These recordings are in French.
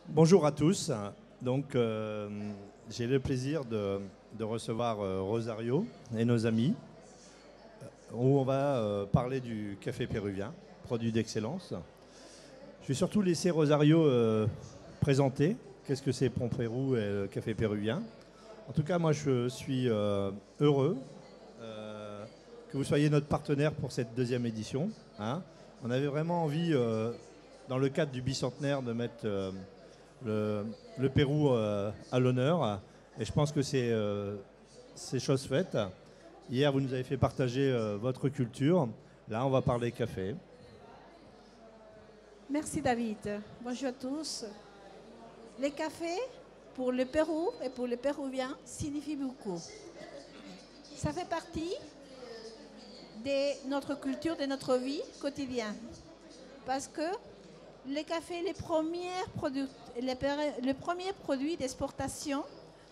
Bonjour à tous. Donc, j'ai le plaisir de recevoir Rosario et nos amis, où on va parler du café péruvien, produit d'excellence. Je vais surtout laisser Rosario présenter qu'est-ce que c'est Pont-Pérou et le café péruvien. En tout cas, moi, je suis heureux que vous soyez notre partenaire pour cette deuxième édition, hein. On avait vraiment envie, dans le cadre du bicentenaire, de mettre le Pérou à l'honneur. Et je pense que c'est chose faite. Hier, vous nous avez fait partager votre culture. Là, on va parler café. Merci David. Bonjour à tous. Le café, pour le Pérou et pour les Péruviens, signifie beaucoup. Ça fait partie de notre culture, de notre vie quotidienne. Parce que le café est le premier produit d'exportation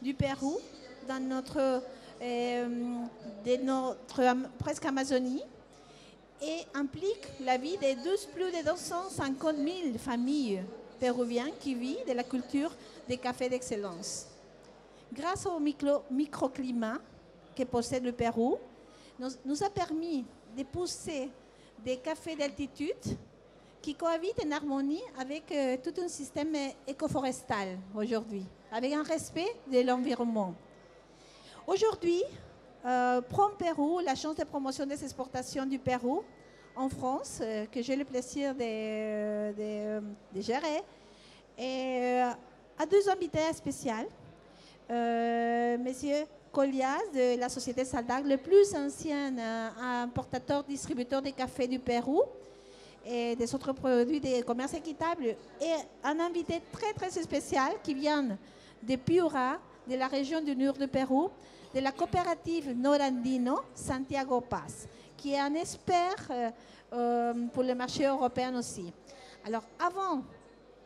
du Pérou dans notre presque Amazonie et implique la vie de plus de 250 000 familles péruviennes qui vivent de la culture des cafés d'excellence. Grâce au microclimat que possède le Pérou, nous a permis de pousser des cafés d'altitude qui cohabitent en harmonie avec tout un système écoforestal aujourd'hui, avec un respect de l'environnement. Aujourd'hui, Prom-Pérou, l'agence de promotion des exportations du Pérou en France, que j'ai le plaisir de gérer, a deux invités spéciaux. Monsieur Collias de la société Saldag, le plus ancien importateur-distributeur de café du Pérou et des autres produits de commerce équitable, et un invité très très spécial qui vient de Piura, de la région du nord du Pérou, de la coopérative Norandino, Santiago Paz, qui est un expert pour le marché européen aussi. Alors, avant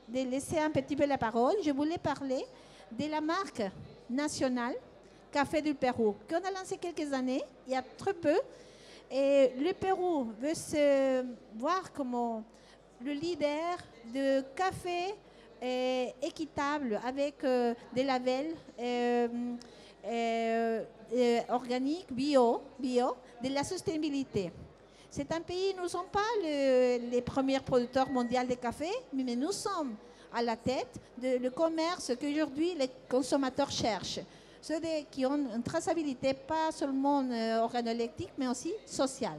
de laisser un petit peu la parole, je voulais parler de la marque nationale Café du Pérou, qu'on a lancé quelques années, il y a très peu. Et le Pérou veut se voir comme le leader de café équitable avec des labels organiques, bio, de la sustainabilité. C'est un pays, nous ne sommes pas les premiers producteurs mondiaux de café, mais nous sommes à la tête du commerce qu'aujourd'hui les consommateurs cherchent. Ceux qui ont une traçabilité pas seulement organoleptique, mais aussi sociale.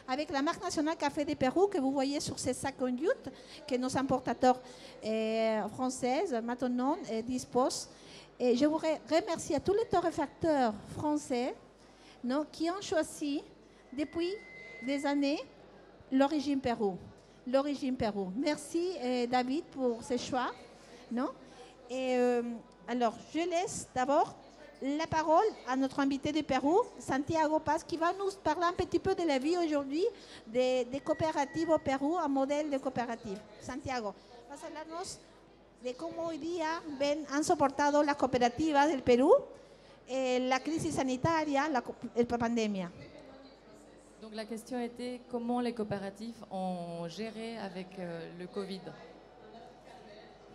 Avec la marque nationale Café du Pérou que vous voyez sur ces sacs en jute, que nos importateurs français maintenant disposent. Et je voudrais remercier à tous les torréfacteurs français, non, qui ont choisi depuis des années l'origine Pérou. L'origine Pérou. Merci David pour ce choix. Non? Et alors, je laisse d'abord la parole à notre invité du Pérou, Santiago Paz, qui va nous parler un petit peu de la vie aujourd'hui des coopératives au Pérou, un modèle de coopérative. Santiago, vas a hablarnos de cómo hoy día han soportado las cooperativas del Perú la crisis sanitaria, la pandemia. Donc la question était comment les coopératives ont géré avec le Covid.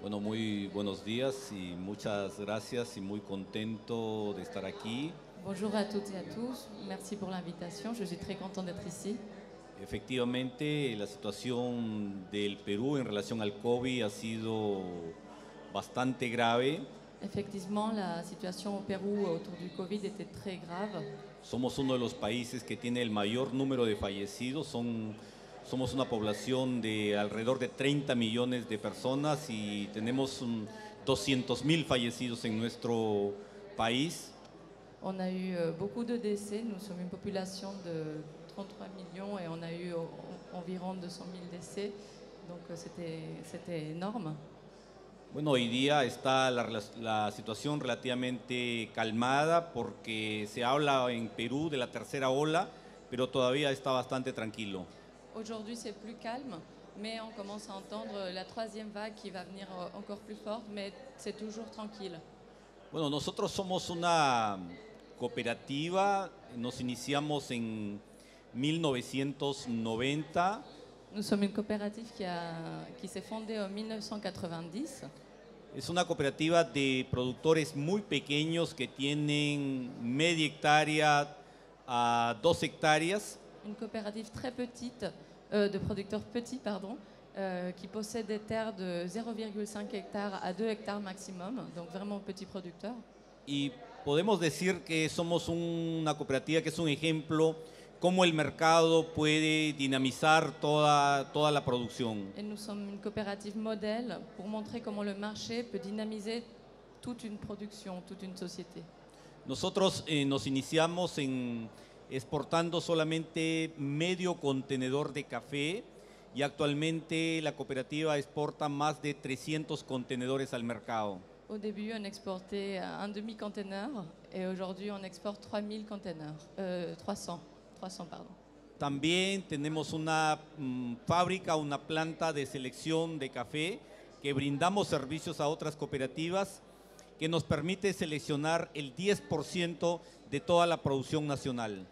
Bueno, muy buenos días y muchas gracias y muy contento de estar aquí. Bonjour à toutes et à tous, merci pour l'invitation, je suis très content d'être ici. Efectivamente, la situación del Perú en relación al COVID ha sido bastante grave. Effectivement, la situation au Pérou autour du Covid était très grave. Somos uno de los países que tiene el mayor número de fallecidos. Somos una población de alrededor de 30 millones de personas y tenemos 200.000 fallecidos en nuestro país. On a eu beaucoup de décès, nous sommes une population de 33 millions et on a eu environ 200 000 décès, donc c'était énorme. Bueno, hoy día está la situación relativamente calmada porque se habla en Perú de la tercera ola, pero todavía está bastante tranquilo. Aujourd'hui, c'est plus calme, mais on commence à entendre la troisième vague qui va venir encore plus forte, mais c'est toujours tranquille. Bueno, nosotros somos una cooperativa, nos iniciamos en 1990. Nous sommes une coopérative qui s'est fondée en 1990. Es una cooperativa de productores muy pequeños que tienen media hectárea a 2 hectáreas. Une coopérative très petite, de producteurs petits, pardon, qui possède des terres de 0,5 hectares à 2 hectares maximum, donc vraiment petits producteurs. Y podemos decir que somos una cooperativa que es un ejemplo cómo el mercado puede dinamizar toda la producción. Et nous sommes une coopérative modèle pour montrer comment le marché peut dynamiser toute une production, toute une société. Nosotros nos iniciamos exportando solamente medio contenedor de café y actualmente la cooperativa exporta más de 300 contenedores al mercado. Au début, on exportait un demi-conteneur et aujourd'hui, on exporte 3000 conteneurs, 300, pardon. También tenemos una fábrica, una planta de selección de café que brindamos servicios a otras cooperativas que nos permite seleccionar el 10% de toda la producción nacional.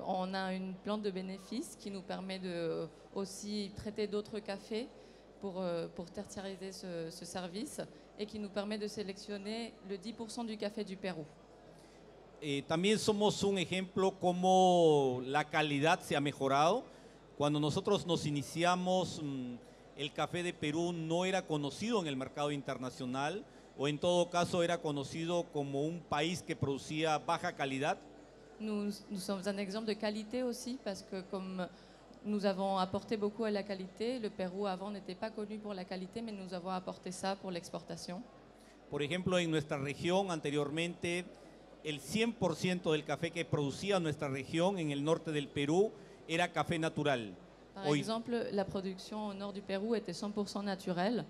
On a une plante de bénéfices qui nous permet de aussi traiter d'autres cafés pour tertiariser ce service et qui nous permet de sélectionner le 10% du café du Pérou. También somos un ejemplo cómo la calidad se ha mejorado. Cuando nosotros nos iniciamos, el café de Perú no era conocido en el mercado internacional o en todo caso era conocido como un país que producía baja calidad. Nous sommes un exemple de qualité aussi parce que comme nous avons apporté beaucoup à la qualité, le Pérou avant n'était pas connu pour la qualité, mais nous avons apporté ça pour l'exportation. Por ejemplo, en nuestra región anteriormente, el 100% del café que producía nuestra región en el norte del Perú era café natural. Par exemple, la production au nord du Pérou était 100% naturelle.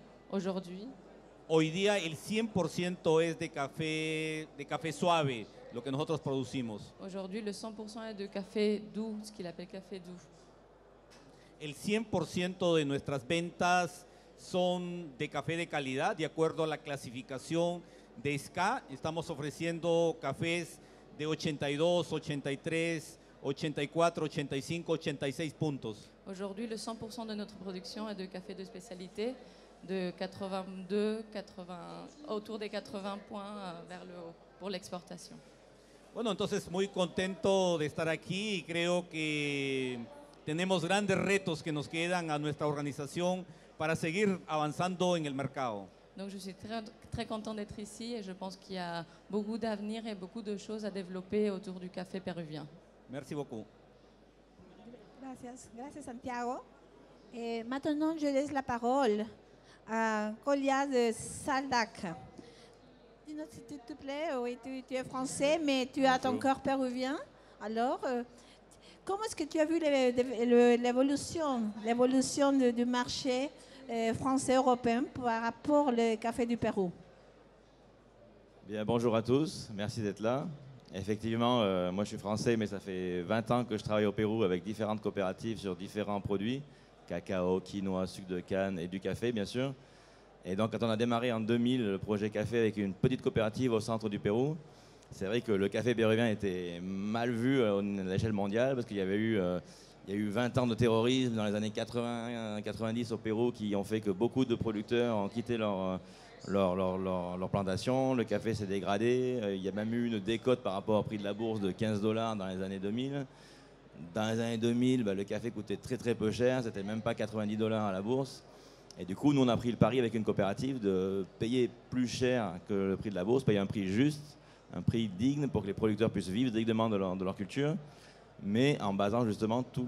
Hoy día el 100% es de café suave, lo que nosotros producimos. Aujourd'hui, le 100% est de café doux, ce qu'il appelle café doux. El 100% de nuestras ventas son de café de calidad, de acuerdo a la clasificación de SCA. Estamos ofreciendo cafés de 82, 83, 84, 85, 86 puntos. Aujourd'hui, le 100% de notre production est de café de spécialité, de 82, 80, autour des 80 points vers le haut pour l'exportation. Bueno, entonces muy contento de estar aquí y creo que tenemos grandes retos que nos quedan a nuestra organización para seguir avanzando en el mercado. Donc je suis très content d'être ici et je pense qu'il y a beaucoup d'avenir et beaucoup de choses à développer autour du café péruvien. Merci beaucoup. Gracias Santiago. Maintenant, je laisse la parole à Colia de Saldac. Dis-nous s'il te plaît, oui, tu es français, mais tu as ton cœur péruvien. Alors, comment est-ce que tu as vu l'évolution du marché français-européen par rapport au café du Pérou? Bien, bonjour à tous, merci d'être là. Effectivement, moi je suis français, mais ça fait 20 ans que je travaille au Pérou avec différentes coopératives sur différents produits, cacao, quinoa, sucre de canne et du café bien sûr. Et donc quand on a démarré en 2000 le projet café avec une petite coopérative au centre du Pérou, c'est vrai que le café péruvien était mal vu à l'échelle mondiale parce qu'il y avait eu... il y a eu 20 ans de terrorisme dans les années 80-90 au Pérou qui ont fait que beaucoup de producteurs ont quitté leur plantation. Le café s'est dégradé. Il y a même eu une décote par rapport au prix de la bourse de 15 $ dans les années 2000. Dans les années 2000, le café coûtait très très peu cher. C'était même pas 90 $ à la bourse. Et du coup, nous on a pris le pari avec une coopérative de payer plus cher que le prix de la bourse, payer un prix juste, un prix digne pour que les producteurs puissent vivre dignement de leur culture, mais en basant justement tout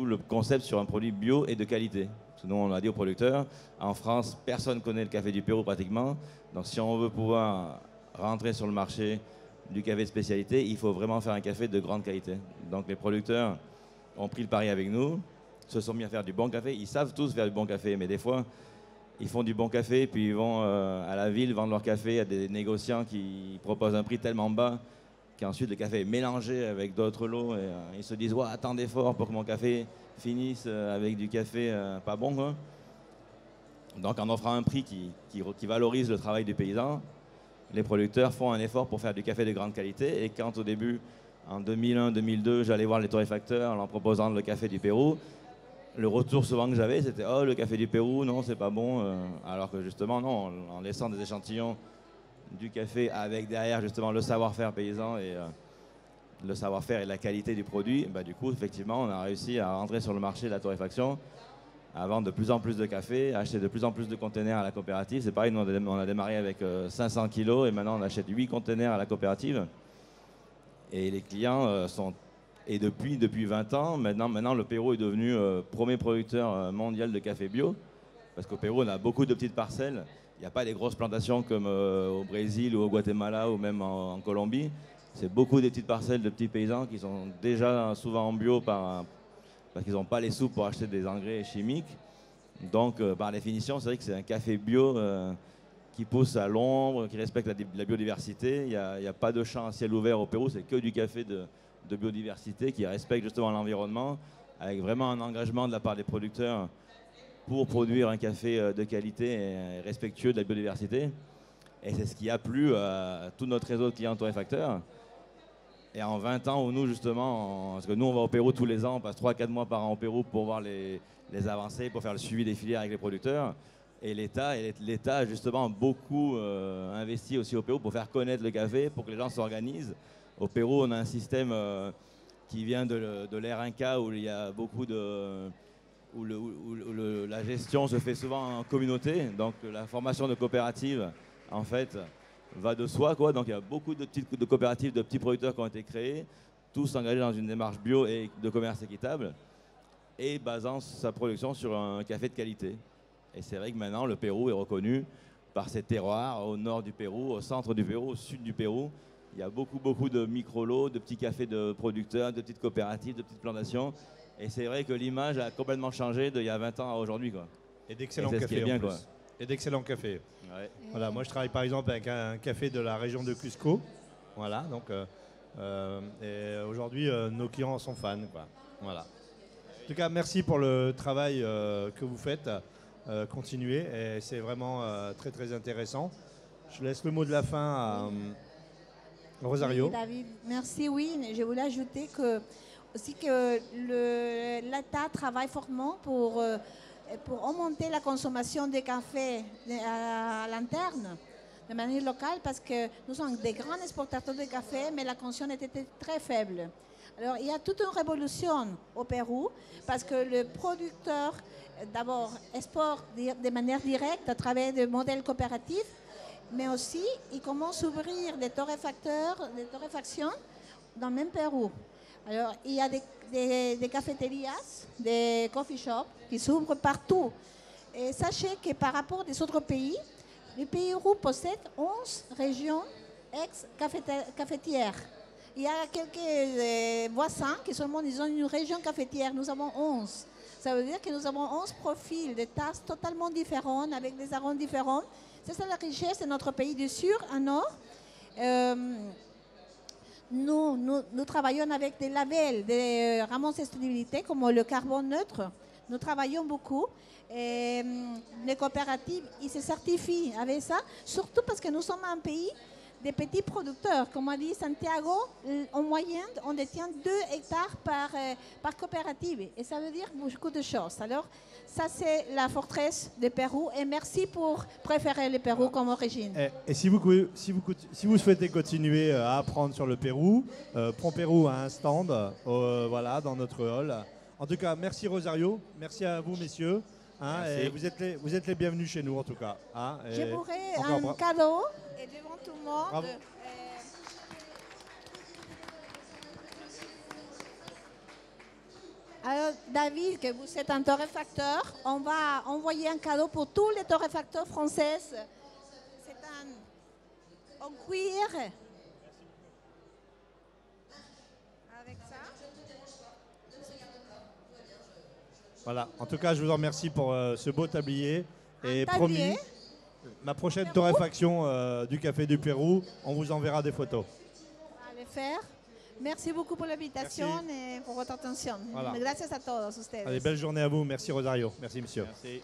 le concept sur un produit bio et de qualité. Nous, on a dit aux producteurs, en France, personne ne connaît le café du Pérou pratiquement, donc si on veut pouvoir rentrer sur le marché du café de spécialité, il faut vraiment faire un café de grande qualité. Donc les producteurs ont pris le pari avec nous, se sont mis à faire du bon café, ils savent tous faire du bon café, mais des fois, ils font du bon café, puis ils vont à la ville vendre leur café à des négociants qui proposent un prix tellement bas qu'ensuite le café est mélangé avec d'autres lots et ils se disent ouais, tant d'efforts pour que mon café finisse avec du café pas bon, quoi. Donc en offrant un prix qui valorise le travail du paysan, les producteurs font un effort pour faire du café de grande qualité. Et quand au début, en 2001-2002, j'allais voir les torréfacteurs en leur proposant le café du Pérou, le retour souvent que j'avais, c'était « Oh, le café du Pérou, non, c'est pas bon. » Alors que justement, non, en laissant des échantillons du café avec derrière justement le savoir-faire paysan et le savoir-faire et la qualité du produit, bah, du coup, effectivement, on a réussi à rentrer sur le marché de la torréfaction, à vendre de plus en plus de café, à acheter de plus en plus de containers à la coopérative. C'est pareil, nous, on a démarré avec 500 kilos et maintenant on achète 8 containers à la coopérative. Et les clients sont... Et depuis 20 ans, maintenant le Pérou est devenu premier producteur mondial de café bio. Parce qu'au Pérou, on a beaucoup de petites parcelles. Il n'y a pas des grosses plantations comme au Brésil ou au Guatemala ou même en Colombie. C'est beaucoup des petites parcelles de petits paysans qui sont déjà souvent en bio parce qu'ils n'ont pas les sous pour acheter des engrais chimiques. Donc, par définition, c'est vrai que c'est un café bio qui pousse à l'ombre, qui respecte la biodiversité. Il n'y a pas de champ à ciel ouvert au Pérou, c'est que du café de biodiversité qui respecte justement l'environnement, avec vraiment un engagement de la part des producteurs pour produire un café de qualité et respectueux de la biodiversité. Et c'est ce qui a plu à tout notre réseau de clients torréfacteurs. Et en 20 ans où nous justement, parce que nous on va au Pérou tous les ans, on passe 3-4 mois par an au Pérou pour voir les avancées, pour faire le suivi des filières avec les producteurs. Et l'État a justement beaucoup investi aussi au Pérou pour faire connaître le café, pour que les gens s'organisent. Au Pérou, on a un système qui vient de l'ère Inca où il y a beaucoup de... où la gestion se fait souvent en communauté. Donc la formation de coopératives, en fait, va de soi, quoi. Donc il y a beaucoup de coopératives, de petits producteurs qui ont été créés, tous engagés dans une démarche bio et de commerce équitable, et basant sa production sur un café de qualité. Et c'est vrai que maintenant, le Pérou est reconnu par ses terroirs au nord du Pérou, au centre du Pérou, au sud du Pérou. Il y a beaucoup de micro-lots, de petits cafés de producteurs, de petites coopératives, de petites plantations. Et c'est vrai que l'image a complètement changé d'il y a 20 ans à aujourd'hui, quoi. Et d'excellents Et c'est ce qui cafés est bien, en plus. quoi. Et d'excellents cafés. Ouais. Voilà, moi je travaille par exemple avec un café de la région de Cusco. Voilà, donc et aujourd'hui nos clients en sont fans, quoi. Voilà. En tout cas, merci pour le travail que vous faites. Continuez, et c'est vraiment très intéressant. Je laisse le mot de la fin à Rosario. Oui, David, merci. Oui, je voulais ajouter que aussi que l'État travaille fortement pour augmenter la consommation de café à l'interne, de manière locale, parce que nous sommes des grands exportateurs de café, mais la consommation était très faible. Alors, il y a toute une révolution au Pérou, parce que le producteur, d'abord, exporte de manière directe à travers des modèles coopératifs, mais aussi, il commence à ouvrir des torréfactions dans le même Pérou. Alors, il y a des cafétérias, des coffee shops qui s'ouvrent partout. Et sachez que par rapport aux autres pays, le Pérou possède 11 régions ex-cafetières. Il y a quelques voisins qui seulement ils ont une région cafetière. Nous avons 11. Ça veut dire que nous avons 11 profils de tasses totalement différents, avec des arômes différents. C'est ça la richesse de notre pays du Sud, à Nord. Nous travaillons avec des labels, des rames de sustainabilité comme le carbone neutre. Nous travaillons beaucoup. Et les coopératives, ils se certifient avec ça, surtout parce que nous sommes un pays des petits producteurs. Comme a dit Santiago, en moyenne, on détient 2 hectares par coopérative. Et ça veut dire beaucoup de choses. Alors, ça, c'est la forteresse du Pérou. Et merci pour préférer le Pérou comme origine. Et si vous souhaitez continuer à apprendre sur le Pérou, Prends Pérou a un stand voilà, dans notre hall. En tout cas, merci Rosario. Merci à vous, messieurs. Hein, et vous êtes les bienvenus chez nous, en tout cas. Hein, je pourrais un cadeau et devant tout le monde. Bravo. Alors, David, que vous êtes un torréfacteur, on va envoyer un cadeau pour tous les torréfacteurs français. C'est en cuir. Avec ça. Voilà. En tout cas, je vous en remercie pour ce beau tablier. Et tablier. Promis, ma prochaine torréfaction du café du Pérou, on vous enverra des photos. On va le faire. Merci beaucoup pour l'invitation et pour votre attention. Voilà. Gracias a todos ustedes. Allez, belle journée à vous. Merci Rosario. Merci monsieur. Merci.